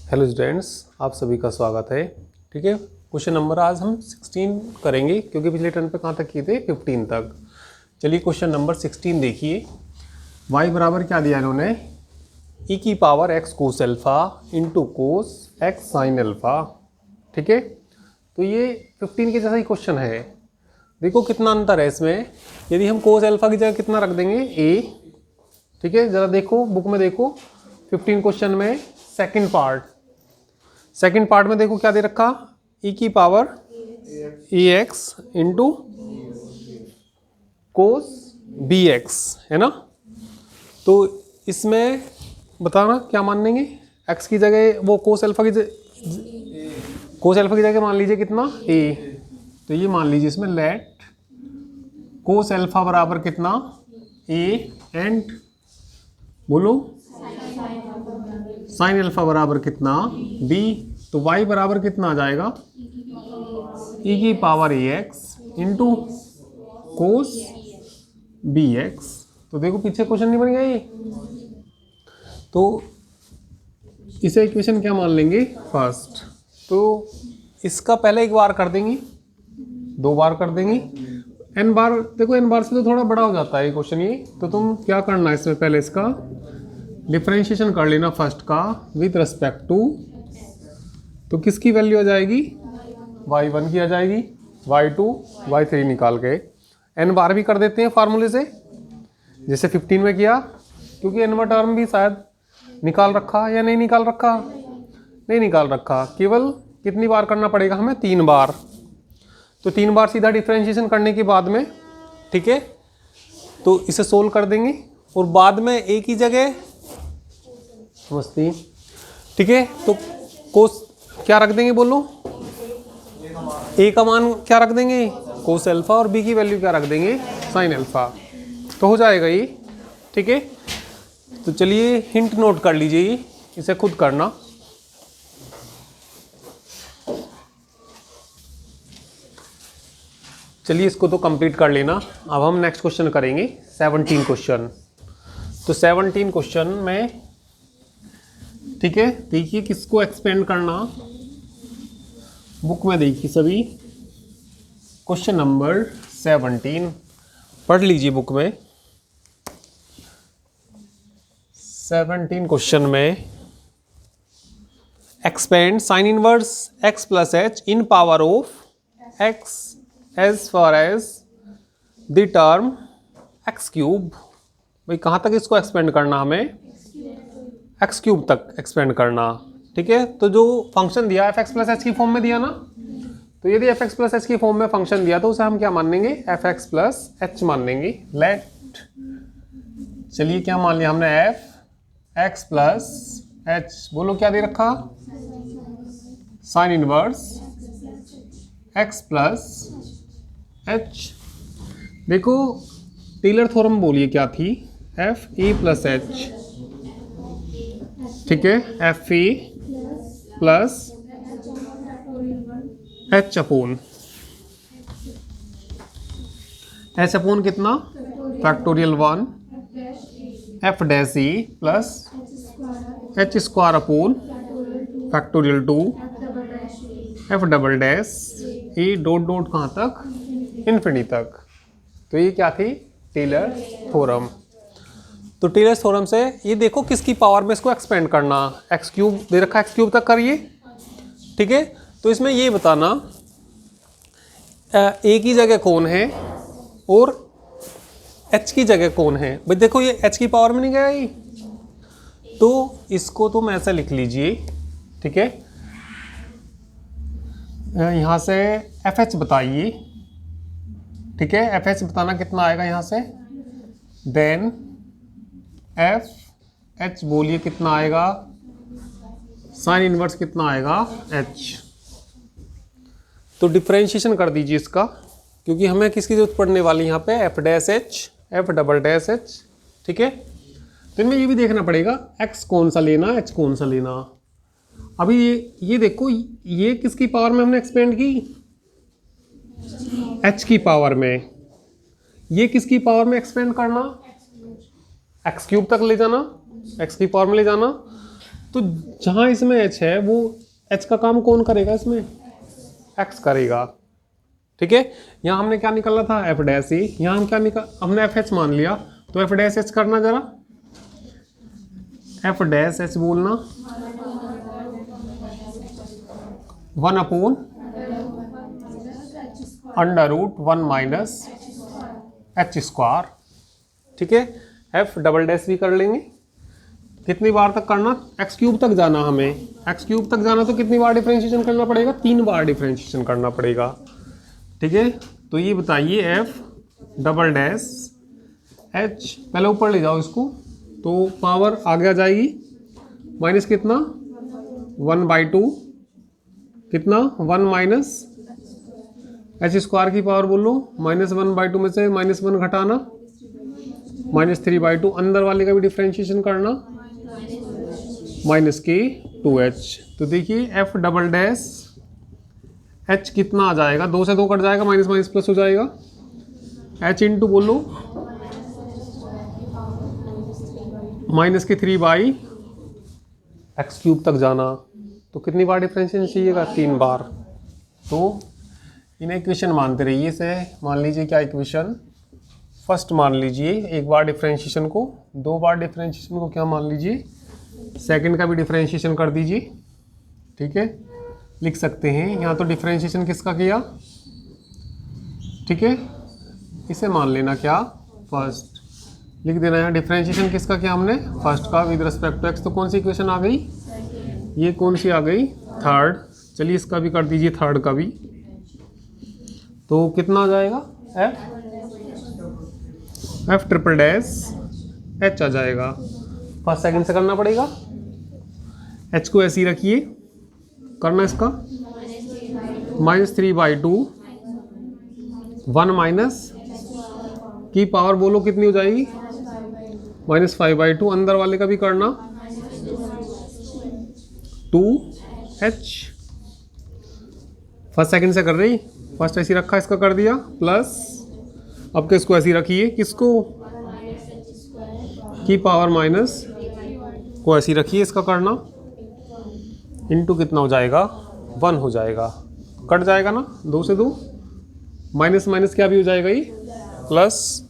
Hello students, आप सभी का स्वागत है। ठीक है, क्वेश्चन नंबर आज हम 16 करेंगे क्योंकि पिछले टर्न पे कहाँ तक किए थे, 15 तक। चलिए क्वेश्चन नंबर 16 देखिए। y बराबर क्या दिया इन्होंने, e की पावर x कोस alpha into cos x sine alpha. ठीक है, तो ये 15 के जैसा ही क्वेश्चन है। देखो कितना अंतर है इसमें। यदि हम कोस एल्फा की जगह कितना रख देंगे, a। ठीक है, ज़रा देखो बुक में, देखो 15 क्वेश्चन में सेकंड पार्ट में देखो क्या दे रखा, e की power ax into cos bx है ना। तो इसमें बताना क्या मान लेंगे, x की जगह वो कोस एल्फा की जगह मान लीजिए कितना, a। तो ये मान लीजिए इसमें लेट कोस एल्फा बराबर कितना, a एंड बोलो साइन एल्फा बराबर कितना, b। तो y बराबर कितना आ जाएगा, e की power ax into cos bx। तो देखो पीछे क्वेश्चन नहीं बन गया ये। तो इसे इक्वेशन क्या मान लेंगे, फर्स्ट। तो इसका पहले एक बार कर देंगे, दो बार कर देंगे, n बार। देखो n बार से तो थोड़ा बड़ा हो जाता है ये क्वेश्चन ये। तो तुम क्या करना है इसमें, पहले इसका डिफरेंशिएशन कर लेना फर्स्ट का विद रिस्पेक्ट टू। तो किसकी वैल्यू आ जाएगी, y1 की आ जाएगी, y2 y3 निकाल के n बार भी कर देते हैं फार्मूले से, जैसे 15 में किया। क्योंकि n टर्म भी शायद निकाल रखा या नहीं निकाल रखा, नहीं निकाल रखा। केवल कितनी बार करना पड़ेगा हमें, 3 बार। तो 3 बार सीधा डिफरेंशिएशन करने के बाद में, ठीक है, तो इसे सोल्व कर देंगे और बाद में a की जगह समझती, ठीक है। तो कोस क्या रख देंगे, बोलो a का मान क्या रख देंगे, कोस एल्फा, और b की वैल्यू क्या रख देंगे, साइन एल्फा। तो हो जाएगा ये, ठीक है। तो चलिए हिंट नोट कर लीजिए, इसे खुद करना। चलिए इसको तो कंप्लीट कर लेना। अब हम नेक्स्ट क्वेश्चन करेंगे 17 क्वेश्चन। तो 17 क्वेश्चन में, ठीक है, देखिए किसको एक्सपेंड करना, बुक में देखिए सभी। क्वेश्चन नंबर 17 पढ़ लीजिए बुक में। 17 क्वेश्चन में expand sine inverse x plus h in power of x as far as the term x cube. भाई कहाँ तक इसको एक्सपेंड करना, हमें x क्यूब तक एक्सपेंड करना। ठीक है, तो जो फंक्शन दिया fx प्लस एच की फॉर्म में दिया ना, तो यदि fx प्लस एच की फॉर्म में फंक्शन दिया तो उसे हम क्या मान लेंगे, fx प्लस एच मान लेंगे। लेट, चलिए क्या मान लिया हमने, fx प्लस एच। बोलो क्या दे रखा, sine inverse x plus H. देखो टेलर थ्योरम बोलिए क्या थी, एफ ए प्लस एच। ठीक है, F A plus H upon कितना, factorial 1 F dash A plus H square upon factorial 2 F double dash A dot dot कहाँ तक, infinity तक। तो ये क्या थी, टेलर थ्योरम। तो टेलर थ्योरम से ये देखो किसकी पावर में इसको एक्सपेंड करना, एक्स क्यूब दे रखा, एक्स क्यूब तक करिए। ठीक है, तो इसमें ये बताना a की जगह कौन है और h की जगह कौन है। भाई देखो ये h की पावर में नहीं गया ये, तो इसको तुम ऐसा लिख लीजिए। ठीक है, यहाँ से fh बताइए। ठीक है, fh बताना कितना आएगा यहाँ से, देन fh बोलिए कितना आएगा, साइन इनवर्स कितना आएगा, h। तो डिफरेंशिएशन कर दीजिए इसका, क्योंकि हमें किसकी जरूरत पड़ने वाली यहाँ पे, f dash h f double dash h। ठीक है, तो इनमें ये भी देखना पड़ेगा x कौन सा लेना, h कौन सा लेना। अभी ये देखो, ये किसकी पावर में हमने एक्सपेंड की, h की पावर में। ये किसकी पावर में एक्सपेंड करना, x क्यूब तक ले जाना, x की पावर में ले जाना। तो जहाँ इसमें h है वो h का काम कौन करेगा, इसमें x करेगा। ठीक है, यहाँ हमने क्या निकाला था f डैश ही, यहाँ हम क्या हमने एफ एच मान लिया, तो f डैश h करना जरा, f डैश h बोलना 1/√1 माइनस h स्क्वायर। ठीक है, f डबल डैश भी कर लेंगे। कितनी बार तक करना, एक्स क्यूब तक जाना, हमें एक्स क्यूब तक जाना तो कितनी बार डिफरेंशिएशन करना पड़ेगा, 3 बार डिफरेंशिएशन करना पड़ेगा। ठीक है, तो ये बताइए f डबल डैश h, पहले ऊपर ले जाओ इसको, तो पावर आगे आ जाएगी माइनस कितना 1/2, कितना 1 माइनस h स्क्वायर की पावर बोलो -1/2 में से -1 घटाना -3/2, अंदर वाले का भी डिफरेंशिएशन करना -k2h। तो देखिए f डबल डैश h कितना आ जाएगा, 2 से 2 कट जाएगा, माइनस माइनस प्लस हो जाएगा, h इंटू बोलो -3/, एक्स क्यूब तक जाना, तो कितनी बार डिफरेंशिएशन चाहिएगा, 3 बार। तो इन्हें इक्वेशन मानते रहिए, इसे मान लीजिए क्या इक्वेशन फर्स्ट मान लीजिए, एक बार डिफरेंशिएशन को, 2 बार डिफरेंशिएशन को क्या मान लीजिए, सेकंड का भी डिफरेंशिएशन कर दीजिए। ठीक है, लिख सकते हैं यहाँ तो डिफरेंशिएशन किसका किया, ठीक है, इसे मान लेना क्या फर्स्ट, लिख देना यहाँ डिफरेंशिएशन किसका किया हमने, फर्स्ट का विद रिस्पेक्ट टू एक्स। तो कौन सी इक्वेशन आ गई, ये कौन सी आ गई, थर्ड। चलिए इसका भी कर दीजिए, थर्ड का भी, तो कितना आ जाएगा एफ ट्रिपल डैश एच आ जाएगा। फर्स्ट सेकंड से करना पड़ेगा, एच को ऐसे ही रखिए, करना इसका -3/2, 1 माइनस की पावर बोलो कितनी हो जाएगी -5/2, अंदर वाले का भी करना 2h। फर्स्ट सेकंड से कर रही, फर्स्ट ऐसी रखा, इसका कर दिया प्लस, अब किसको ऐसी रखिए, किसको की पावर माइनस को ऐसी रखिए, इसका करना इनटू कितना हो जाएगा 1 हो जाएगा, कट जाएगा ना 2 से 2, माइनस माइनस क्या भी हो जाएगा ये प्लस।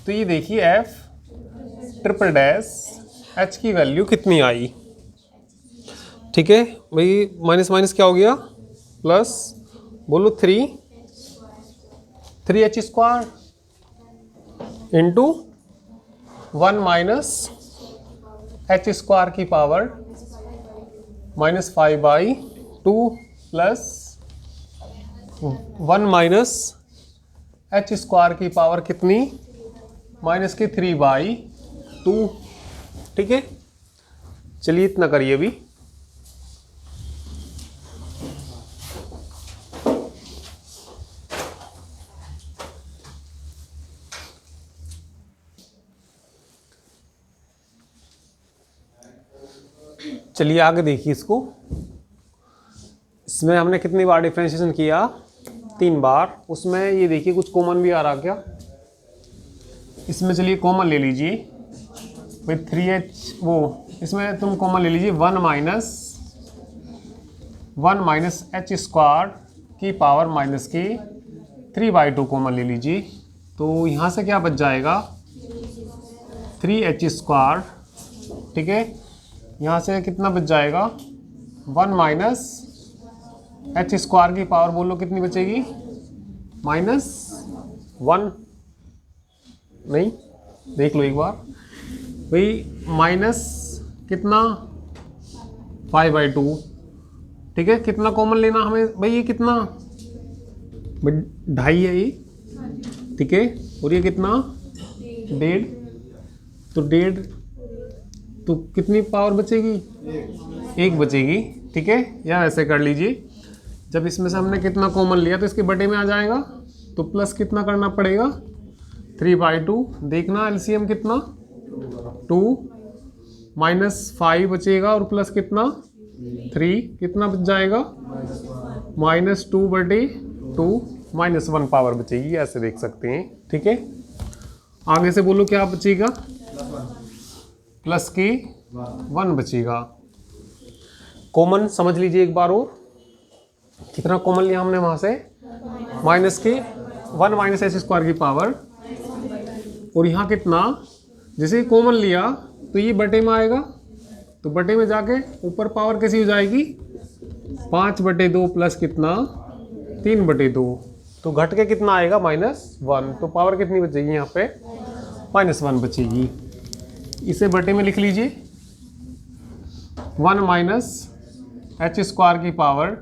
तो ये देखिए एफ ट्रिपल डैश एच की वैल्यू कितनी आई। ठीक है भाई, माइनस माइनस क्या हो गया प्लस, बोलो 3h square into 1 minus h square की power -5/2 plus 1 minus h square की पावर कितनी -3/2। ठीक है, चलिए इतना करिए अभी। चलिए आगे देखिए इसको, इसमें हमने कितनी बार डिफरेंशिएशन किया, 3 बार। उसमें ये देखिए कुछ कॉमन भी आ रहा क्या, इसमें चलिए कॉमन ले लीजिए भाई 3h, वो इसमें तुम कॉमन ले लीजिए 1 माइनस h स्क्वायर की पावर -3/2 कॉमन ले लीजिए। तो यहाँ से क्या बच जाएगा 3h स्क्वायर। ठीक है, यहाँ से कितना बच जाएगा 1 माइनस h स्क्वायर की पावर बोलो कितनी बचेगी -1, नहीं देख लो एक बार भाई, माइनस कितना 5/2। ठीक है, कितना कॉमन लेना हमें भाई, ये कितना 2.5 है ये। ठीक है, और ये कितना 1.5, तो 1.5 तो कितनी पावर बचेगी 1 बचेगी। ठीक है, या ऐसे कर लीजिए, जब इसमें से हमने कितना कॉमन लिया तो इसके बटे में आ जाएगा, तो प्लस कितना करना पड़ेगा 3/2। देखना एलसीएम कितना 2 -5 बचेगा और प्लस कितना 3, कितना बच जाएगा -2/2, -1 पावर बचेगी, ऐसे देख सकते हैं। ठीक है, आगे से बोलो क्या बचेगा, प्लस के 1 बचेगा। कॉमन समझ लीजिए एक बार और, कितना कॉमन लिया हमने वहाँ से, माइनस के 1 माइनस एच स्क्वायर की पावर, और यहाँ कितना, जैसे कॉमन लिया तो ये बटे में आएगा, तो बटे में जाके ऊपर पावर कैसी हो जाएगी, 5/2 प्लस कितना 3/2, तो घट के कितना आएगा -1, तो पावर कितनी बचेगी यहाँ पे -1 बचेगी। इसे बटे में लिख लीजिए, 1 माइनस एच स्क्वायर की पावर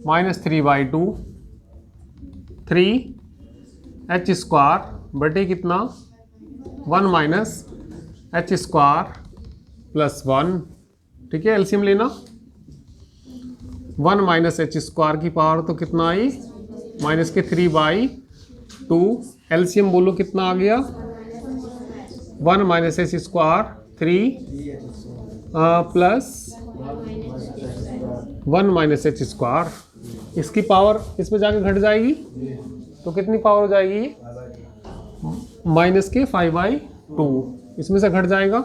-3/2, 3 एच स्क्वायर बटे कितना 1 माइनस एच स्क्वायर प्लस 1, ठीक है। एलसीएम लेना, 1 माइनस एच स्क्वायर की पावर तो कितना आई माइनस के 3/2, एलसीएम बोलो कितना आ गया, 1 minus h square 3 plus 1 minus h square, इसकी पावर इसमें जाके घट जाएगी तो कितनी पावर हो जाएगी, माइनस के 5/2, इसमें से घट जाएगा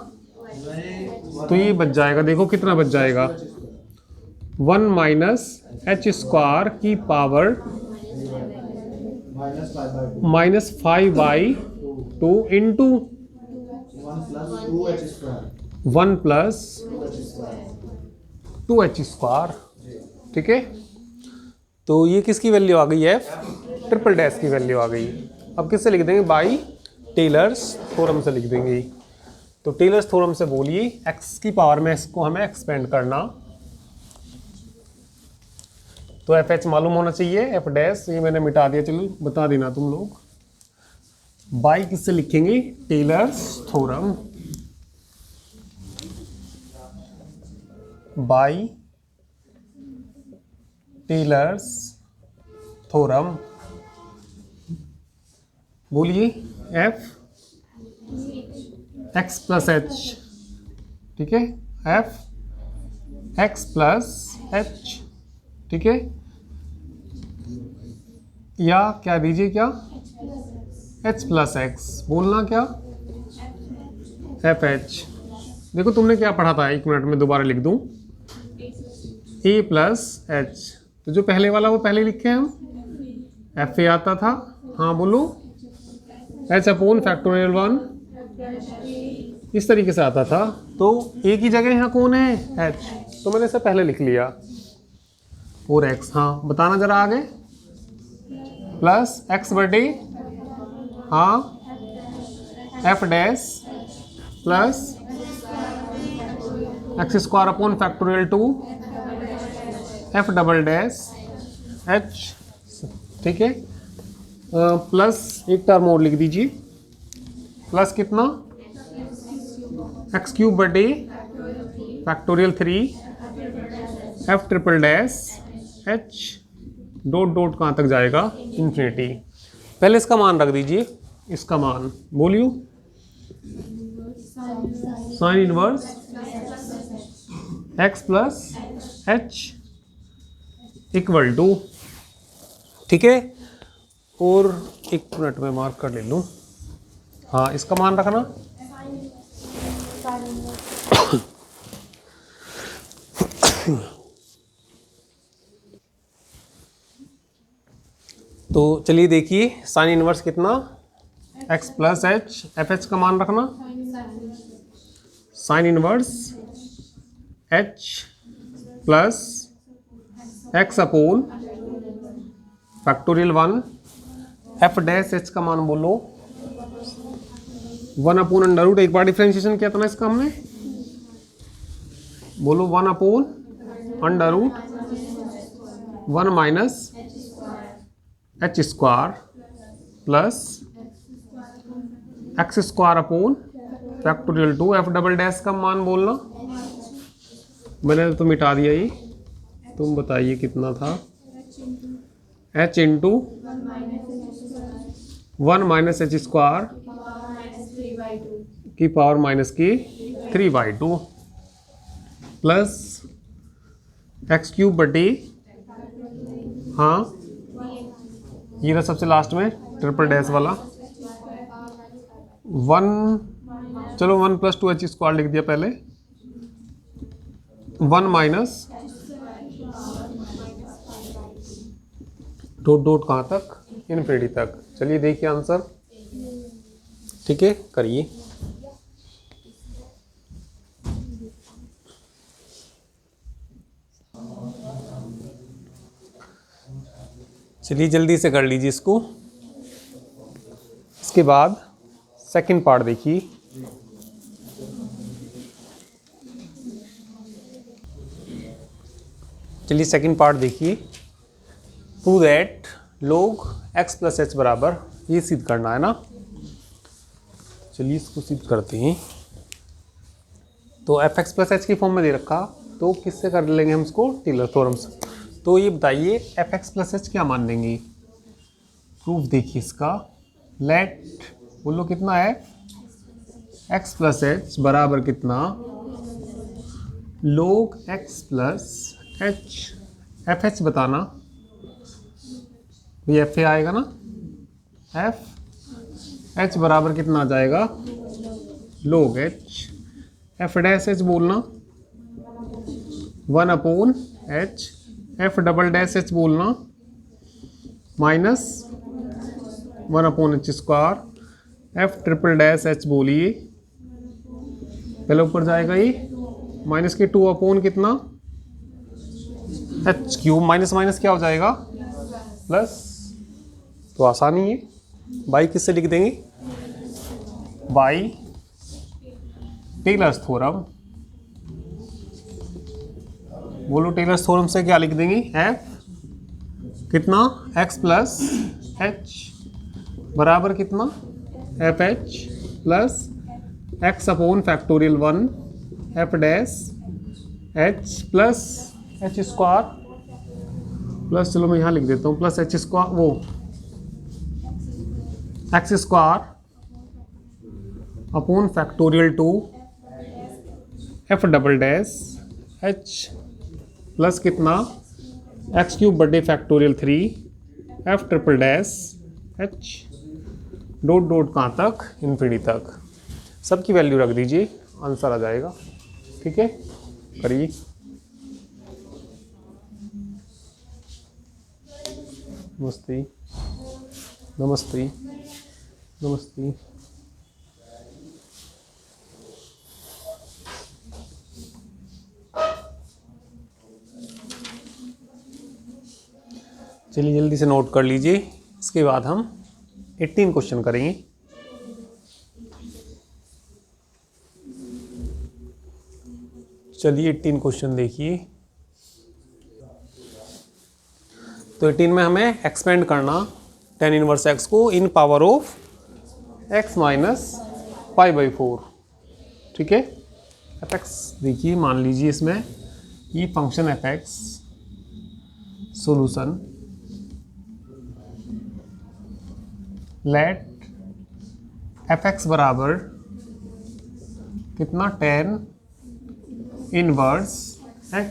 तो ये बच जाएगा, देखो कितना बच जाएगा, 1 माइनस एच स्क्वायर की power -5/2 into 1 plus 2h square, ठीक है। तो ये किसकी वैल्यू आ गई है, ट्रिपल डैश की वैल्यू आ गई। अब किससे लिख देंगे, बाई टेलर्स थ्योरम से लिख देंगे। तो टेलर्स थ्योरम से बोलिए x की पावर में इसको हमें एक्सपेंड करना, तो एफ एच मालूम होना चाहिए, एफ डैश ये मैंने मिटा दिया, चलो बता देना तुम लोग। बाई किससे लिखेंगे, Taylor's theorem, by Taylor's theorem, बोलिए एफ एक्स प्लस एच, ठीक है, एफ एक्स प्लस एच, ठीक है, या क्या दीजिए, क्या एच प्लस एक्स, बोलना क्या एफ एच। देखो तुमने क्या पढ़ा था, 1 मिनट में दोबारा लिख दूं, ए प्लस एच, तो जो पहले वाला वो पहले लिखे हम, एफ ए आता था, हाँ बोलो, एच अपॉन फैक्टोरियल 1, इस तरीके से आता था, तो ए की जगह यहाँ कौन है, एच, तो मैंने इसे पहले लिख लिया, और एक्स, हाँ बताना जरा आगे, प्लस एक्स बटे, हाँ F dash plus x square upon factorial 2 F double dash H, ठीक है, प्लस एक टर्म और लिख दीजिए, प्लस कितना एक्स क्यूब बटे factorial 3 F triple dash H dot dot कहाँ तक जाएगा, इन्फिनिटी। पहले इसका मान रख दीजिए, इसका मान बोलियो, sine inverse x plus h equal to, ठीक है, और 1 मिनट में मार्क कर ले लूँ, हाँ इसका मान रखना, तो चलिए देखिए साइन इनवर्स कितना, x plus H, F H का मान रखना, sine inverse h plus x upon factorial 1 F dash H का मान बोलो 1 अपोन अंडर रूट, एक बार डिफ्रेंशिएशन किया था ना इसका हमने, बोलो 1 upon under root 1 minus h square plus x square upon factorial 2 F double dash का मान बोलना, मैंने तो मिटा दिया ये, तुम बताइए कितना था, h into 1 minus h square की पावर माइनस की 3/2 प्लस एक्स क्यूब बटे, हाँ ये रहा सबसे लास्ट में ट्रिपल डैश वाला, 1, चलो 1 प्लस 2h स्क्वायर लिख दिया पहले, 1 माइनस डॉट डॉट कहाँ तक, इन्फिनिटी तक। चलिए देखिए आंसर, ठीक है करिए। चलिए जल्दी से कर लीजिए इसको। इसके बाद सेकंड पार्ट देखिए। चलिए सेकंड पार्ट देखिए। Prove that log x plus H बराबर, ये सिद्ध करना है ना। चलिए इसको सिद्ध करते हैं। तो एफ एक्स प्लस एच की फॉर्म में दे रखा, तो किससे कर लेंगे हम इसको, टेलर थ्योरम से। तो ये बताइए एफ एक्स प्लस एच क्या मान लेंगे। प्रूफ देखिए इसका, लेट बोलो कितना है, एक्स प्लस एच बराबर कितना, log x plus H. F H बताना, ये एफ ए आएगा ना, एफ एच बराबर कितना आ जाएगा, log H. F dash H बोलना 1 upon H, F double dash H बोलना -1 upon H square, F triple dash H बोलिए, पहले ऊपर जाएगा ये माइनस के 2 अपॉन कितना, एच क्यूब, माइनस माइनस क्या हो जाएगा, प्लस। तो आसानी है, बाई किससे लिख देंगे, बाई टेलर्स थ्योरम। बोलो टेलर्स थ्योरम से क्या लिख देंगे, एफ कितना, एक्स प्लस एच बराबर कितना, F H plus x upon factorial 1 F dash H plus H square plus, चलो मैं यहाँ लिख देता हूँ, प्लस एच स्क्वायर, वो x square upon factorial 2 F double dash H plus कितना, एक्स क्यूब बटे factorial 3 F triple dash H, dot dot कहाँ तक, इन्फिनिटी तक। सबकी वैल्यू रख दीजिए, आंसर आ जाएगा। ठीक है करिए। नमस्ते नमस्ते नमस्ते। चलिए जल्दी से नोट कर लीजिए, इसके बाद हम 18 क्वेश्चन करेंगे। चलिए 18 क्वेश्चन देखिए। तो 18 में हमें एक्सपेंड करना tan इनवर्स x को इन पावर ऑफ x माइनस π/4। ठीक है, एफ एक्स देखिए, मान लीजिए इसमें ये function f x solution, let f x बराबर कितना, tan inverse x।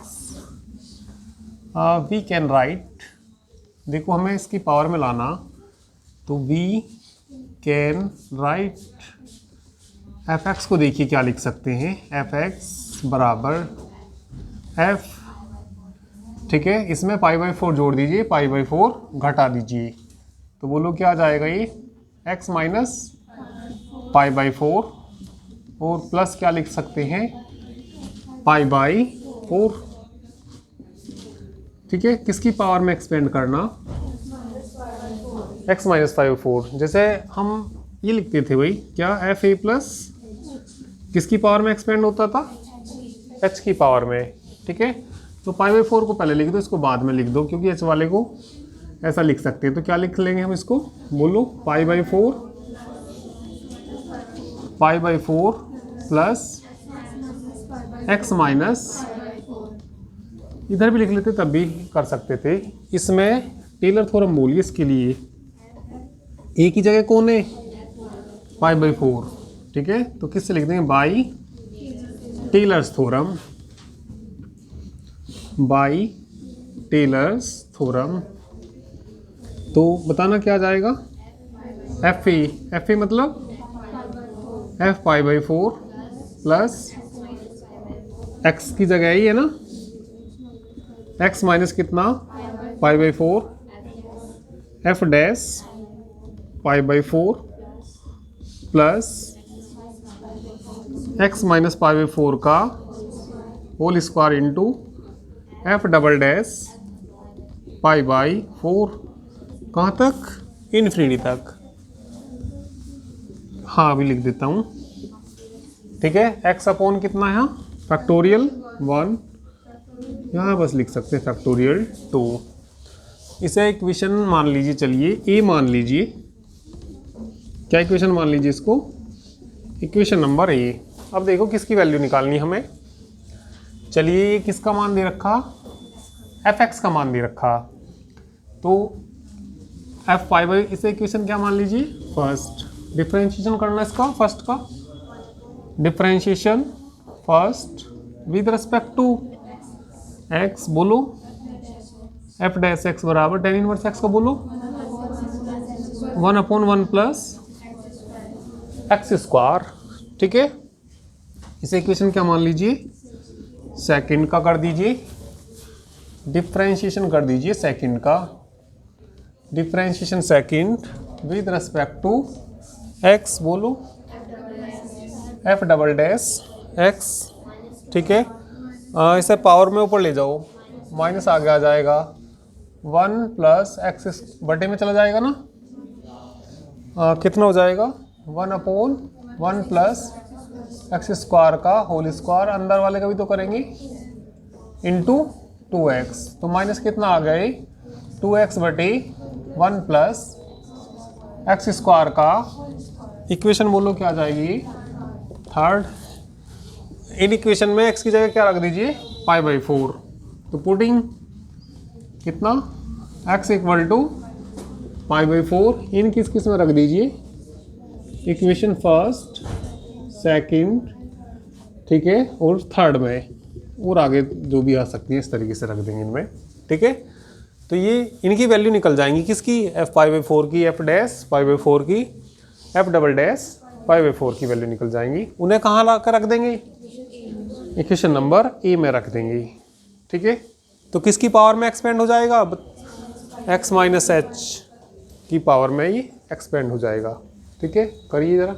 We can write, देखो हमें इसकी पावर में लाना, तो we can write f x को, देखिए क्या लिख सकते हैं, एफ एक्स बराबर एफ, ठीक है, इसमें π/4 जोड़ दीजिए, π/4 घटा दीजिए, तो बोलो क्या आ जाएगा ये, x माइनस π/4 और प्लस क्या लिख सकते हैं, π/4। ठीक है, किसकी पावर में एक्सपेंड करना, x माइनस π/4। जैसे हम ये लिखते थे भाई, क्या एफ ए प्लस किसकी पावर में एक्सपेंड होता था, h की पावर में। ठीक है, तो π/4 को पहले लिख दो, इसको बाद में लिख दो, क्योंकि h वाले को ऐसा लिख सकते हैं। तो क्या लिख लेंगे हम इसको, बोलो π/4 प्लस x माइनस, इधर भी लिख लेते तब भी कर सकते थे। इसमें टेलर थ्योरम बोलिए इसके लिए, एक ही जगह कौन है, π/4। ठीक है, तो किससे लिख देंगे, by Taylor's theorem, by Taylor's theorem. तो बताना क्या आ जाएगा, एफ ए मतलब एफ π/4 प्लस एक्स की जगह ही है ना, एक्स माइनस कितना, π/4 F dash pi by 4 plus x minus pi by 4 का whole square into F double dash pi by 4 कहाँ तक, इन्फिनिटी तक। हाँ अभी लिख देता हूँ, ठीक है। एक्स अपॉन कितना है, फैक्टोरियल 1, यहाँ बस लिख सकते हैं फैक्टोरियल 2। इसे इक्वेशन मान लीजिए, चलिए ए मान लीजिए, क्या इक्वेशन मान लीजिए इसको, इक्वेशन नंबर ए। अब देखो किसकी वैल्यू निकालनी हमें। चलिए ये किसका मान दे रखा, एफ एक्स का मान दे रखा, तो एफ पाई बाई, इसे इक्वेशन क्या मान लीजिए, फर्स्ट। डिफरेंशिएशन करना इसका, फर्स्ट का differentiation first with respect to x, बोलो एफ डैश एक्स बराबर टेन इनवर्स एक्स का बोलो 1/1 प्लस एक्स स्क्वायर, ठीक है। इसे इक्वेशन क्या मान लीजिए, सेकंड का कर दीजिए, डिफरेंशिएशन कर दीजिए सेकंड का, differentiation second with respect to x, बोलो एफ डबल डैश एक्स, ठीक है। इसे पावर में ऊपर ले जाओ, माइनस आगे आ जाएगा 1 प्लस एक्स बटे में चला जाएगा ना, कितना हो जाएगा 1/1 प्लस एक्स स्क्वायर का होल स्क्वायर, अंदर वाले का भी तो करेंगे, इंटू 2x, तो माइनस कितना आ गए 2x बटे 1 प्लस एक्स स्क्वायर का, इक्वेशन बोलो क्या आ जाएगी, थर्ड। इन इक्वेशन में x की जगह क्या रख दीजिए, पाई बाई 4, तो पुटिंग कितना x equal to pi by 4 इन किस में रख दीजिए, इक्वेशन फर्स्ट सेकंड, ठीक है, और थर्ड में, और आगे जो भी आ सकती है इस तरीके से रख देंगे इनमें, ठीक है। तो ये इनकी वैल्यू निकल जाएंगी, किसकी, एफ पाई बाई 4 की, एफ डैश पाई बाई 4 की, F double dash pi by 4 की वैल्यू निकल जाएंगी। उन्हें कहाँ ला कर रख देंगे, इक्वेशन नंबर ए में रख देंगे, ठीक है। तो किसकी पावर में एक्सपेंड हो जाएगा, अब एक्स माइनस एच की पावर में ये एक्सपेंड हो जाएगा, ठीक है। करिए ज़रा,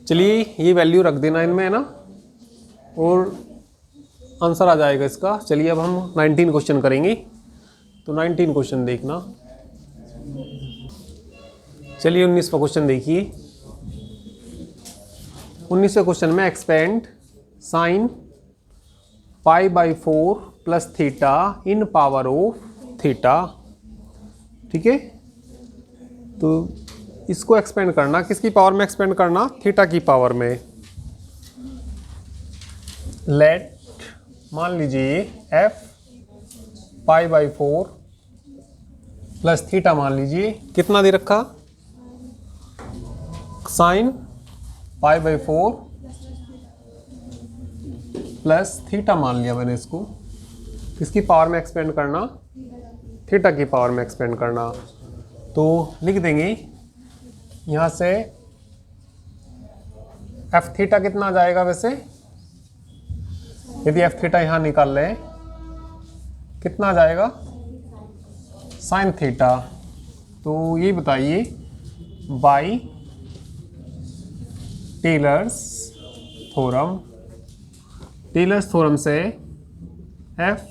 चलिए ये वैल्यू रख देना इनमें, है ना, और आंसर आ जाएगा इसका। चलिए अब हम 19 क्वेश्चन करेंगे, तो 19 क्वेश्चन देखना। चलिए 19वां क्वेश्चन देखिए। 19वें क्वेश्चन में expand sine pi by 4 plus theta in power of theta, ठीक है। तो इसको एक्सपेंड करना, किसकी पावर में एक्सपेंड करना, थीटा की पावर में। लेट मान लीजिए F pi by 4 plus theta मान लीजिए, कितना दे रखा, sine pi by 4 plus theta मान लिया मैंने इसको, किसकी पावर में एक्सपेंड करना, थीटा की पावर में एक्सपेंड करना। तो लिख देंगे यहाँ से एफ थीटा कितना आ जाएगा, वैसे यदि एफ थीटा यहाँ निकाल लें कितना आ जाएगा, साइन थीटा। तो ये बताइए बाई टेलर्स थ्योरम से F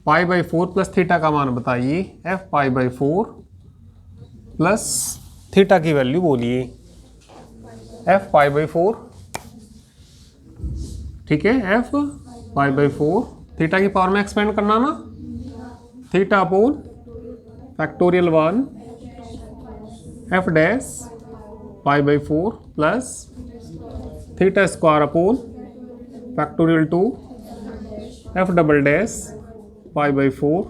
pi by 4 plus theta का मान बताइए, F pi by 4 plus theta की वैल्यू बोलिए, एफ पाई बाई 4, ठीक है, एफ पाई बाई 4 थीटा की पावर में एक्सपेंड करना ना, theta upon factorial 1 F dash pi by 4 plus theta square upon factorial 2 F double dash pi by 4,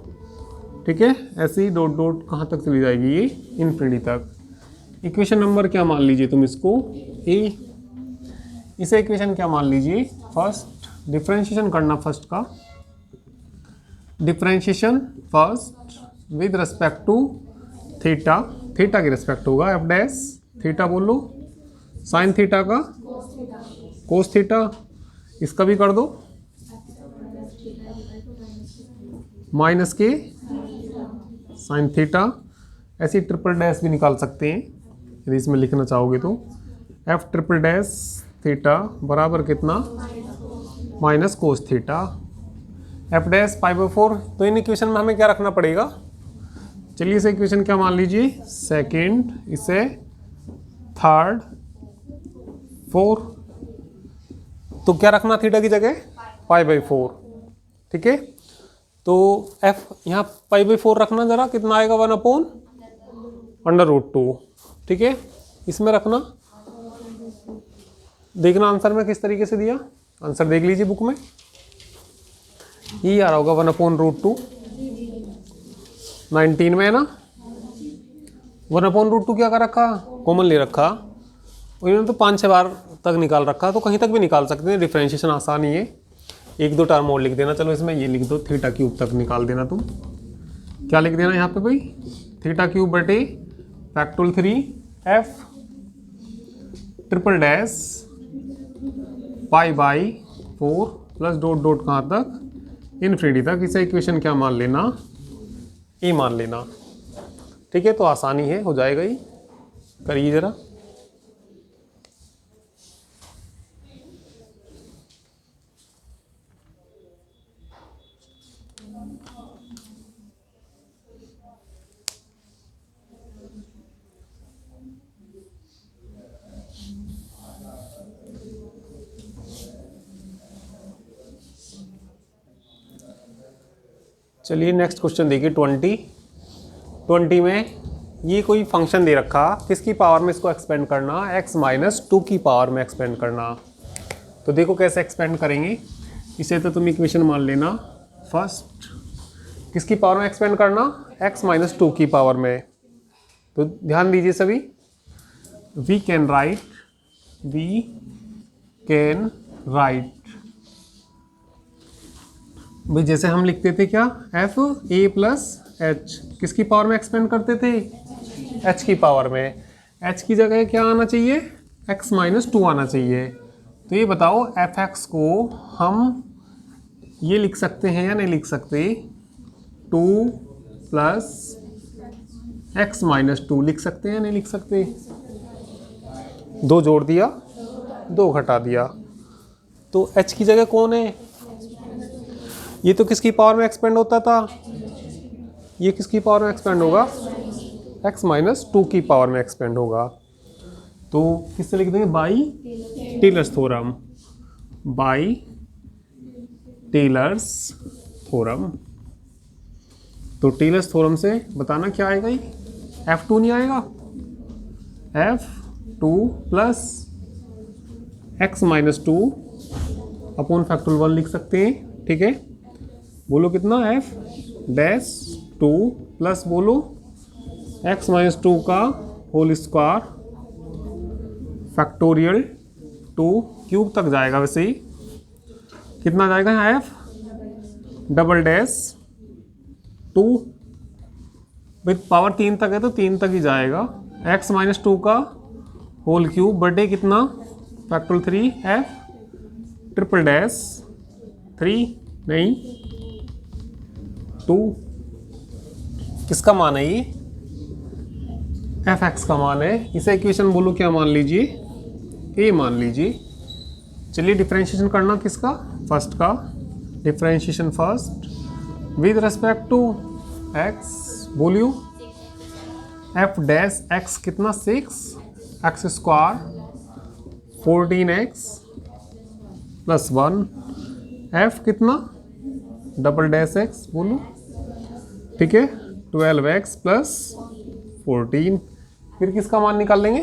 ठीक है। ऐसे ही डॉट डॉट कहाँ तक चली जाएगी, ये इन्फिनिटी तक। इक्वेशन नंबर क्या मान लीजिए तुम इसको, ए। इसे इक्वेशन क्या मान लीजिए, फर्स्ट। डिफरेंशिएशन करना फर्स्ट का, differentiation first with respect to theta, theta की रिस्पेक्ट होगा एफ डैश थीटा बोल लो, साइन थीटा का कोस थीटा, इसका भी कर दो माइनस के साइन थीटा। ऐसे ट्रिपल डैश भी निकाल सकते हैं यदि इसमें लिखना चाहोगे तो, एफ ट्रिपल डैश थीटा बराबर कितना minus cos theta, F dash pi by 4। तो इन इक्वेशन में हमें क्या रखना पड़ेगा, चलिए इसे इक्वेशन क्या मान लीजिए, सेकंड, इसे थर्ड, फोर। तो क्या रखना थीटा की जगह पाई बाई 4, ठीक है। तो एफ यहाँ पाई बाई 4 रखना, जरा कितना आएगा 1/√2, ठीक है। इसमें रखना, देखना आंसर में किस तरीके से दिया, आंसर देख लीजिए बुक में, ये आ रहा होगा 1/√2, 19 में है ना। 1/√2 क्या कर रखा, कॉमन ले रखा, और इन्होंने तो 5-6 बार तक निकाल रखा, तो कहीं तक भी निकाल सकते हैं, डिफरेंशिएशन आसान ही है। 1-2 टर्म और लिख देना, चलो इसमें ये लिख दो, थीटा क्यूब तक निकाल देना तुम। क्या लिख देना यहाँ पे भाई, थीटा क्यूब बटे factorial 3 F triple dash pi by 4 plus dot dot कहाँ तक, इन्फिनिटी तक। इसे इक्वेशन क्या मान लेना, ए मान लेना, ठीक है। तो आसानी है, हो जाएगा ही, करिए जरा। चलिए नेक्स्ट क्वेश्चन देखिए 20 में ये कोई फंक्शन दे रखा, किसकी पावर में इसको एक्सपेंड करना, x-2 की पावर में एक्सपेंड करना। तो देखो कैसे एक्सपेंड करेंगे, इसे तो तुम इक्वेशन मान लेना। फर्स्ट किसकी पावर में एक्सपेंड करना, x-2 की पावर में। तो ध्यान दीजिए सभी, वी कैन राइट भाई, जैसे हम लिखते थे क्या, एफ ए प्लस एच, किसकी पावर में एक्सपेंड करते थे, एच की पावर में। एच की जगह क्या आना चाहिए, x-2 आना चाहिए। तो ये बताओ एफ एक्स को हम ये लिख सकते हैं या नहीं लिख सकते, 2 प्लस x-2 लिख सकते हैं या नहीं लिख सकते। 2 जोड़ दिया, 2 घटा दिया, तो h की जगह कौन है, ये तो किसकी पावर में एक्सपेंड होता था, ये किसकी पावर में एक्सपेंड होगा, x-2 की पावर में एक्सपेंड होगा। तो किससे लिख देंगे, by Taylor's theorem, by Taylor's theorem. तो टेलर्स थ्योरम से बताना क्या आएगा, ये F2 नहीं आएगा, F2 plus x-2 upon factorial 1 लिख सकते हैं, ठीक है। बोलो कितना, f डैश 2 प्लस बोलो x-2 का होल स्क्वायर फैक्टोरियल 2 क्यूब तक जाएगा, वैसे ही कितना जाएगा यहाँ, f डबल डैश 2 भाई पावर 3 तक है तो 3 तक ही जाएगा, x-2 का होल क्यूब बटे कितना फैक्टोरियल 3 f ट्रिपल डैश 3 नहीं 2, किसका मान है ये, एफ एक्स का मान है। इसे इक्वेशन बोलो क्या मान लीजिए, ए मान लीजिए। चलिए डिफरेंशिएशन करना किसका, फर्स्ट का, differentiation first with respect to x, बोलियो एफ डैश एक्स कितना 6 x square 14x plus 1, f कितना डबल डैश एक्स बोलो, ठीक है 12x प्लस 14। फिर किसका मान निकाल लेंगे,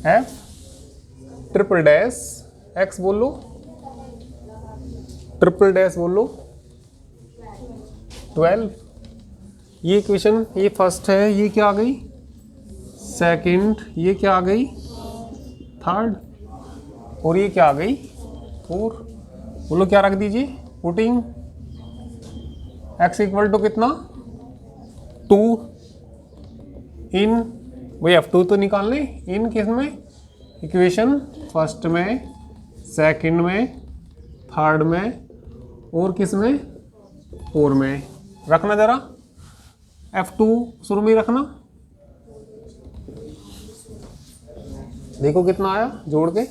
एफ ट्रिपल डैश एक्स बोलो, ट्रिपल डैश बोलो 12। ये इक्वेशन ये फर्स्ट है, ये क्या आ गई सेकंड, ये क्या आ गई थर्ड, और ये क्या आ गई 4। बोलो क्या रख दीजिए, पुटिंग x इक्वल टू कितना 2 इन वही F2 तो निकालने, इन किस में, इक्वेशन फर्स्ट में, सेकंड में, थर्ड में और किस में, 4 में रखना। जरा F2 शुरू में ही रखना। देखो कितना आया जोड़ के,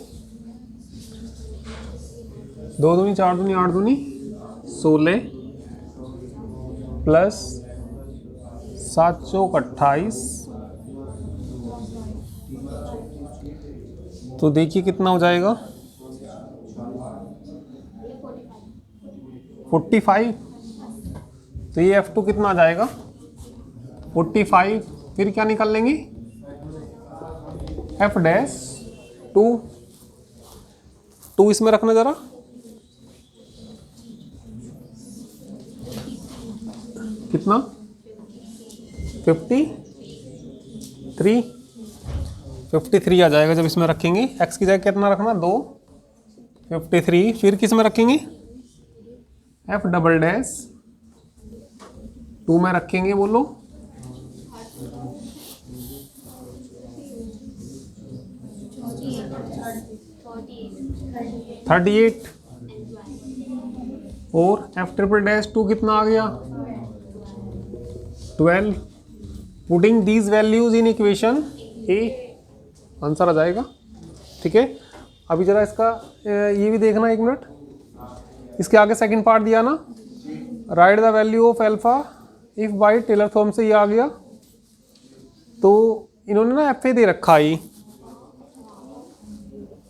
2 दूनी 4 दूनी 8 दूनी 16 प्लस 7 चौक 28। तो देखिए कितना हो जाएगा 45। तो ये F2 कितना आ जाएगा 45। फिर क्या निकाल लेंगे F डैश 2 इसमें रखना जरा। कितना 53 आ जाएगा जब इसमें रखेंगे। x की जगह कितना रखना 2, 53। फिर किस में रखेंगे F डबल डैश 2 में रखेंगे, बोलो 38। और F ट्रिपल डैश 2 कितना आ गया 12। Putting these values in equation A, answer आ जाएगा। ठीक है, अभी जरा इसका ये भी देखना 1 मिनट। इसके आगे सेकंड पार्ट दिया ना, write the value of alpha if by Taylor theorem से ये आ गया। तो इन्होंने ना एफ ए दे रखा है,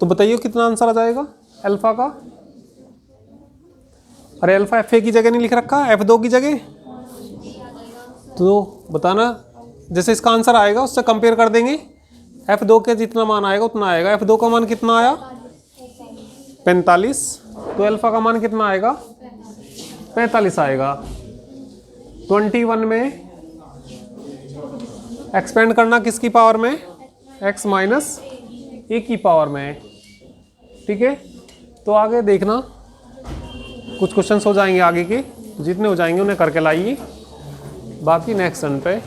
तो बताइए कितना आंसर आ जाएगा अल्फा का। अरे अल्फा एफ ए की जगह नहीं लिख रखा, F2 की जगह। तो बताना, जैसे इसका आंसर आएगा उससे कंपेयर कर देंगे। F2 के जितना मान आएगा उतना आएगा। F2 का मान कितना आया 45, तो अल्फा का मान कितना आएगा 45 आएगा। 21 में एक्सपेंड करना किसकी पावर में, x माइनस ए की पावर में। ठीक है, तो आगे देखना कुछ क्वेश्चंस हो जाएंगे आगे के, जितने हो जाएंगे उन्हें करके लाइए, बाकी नेक्स्ट टर्न पे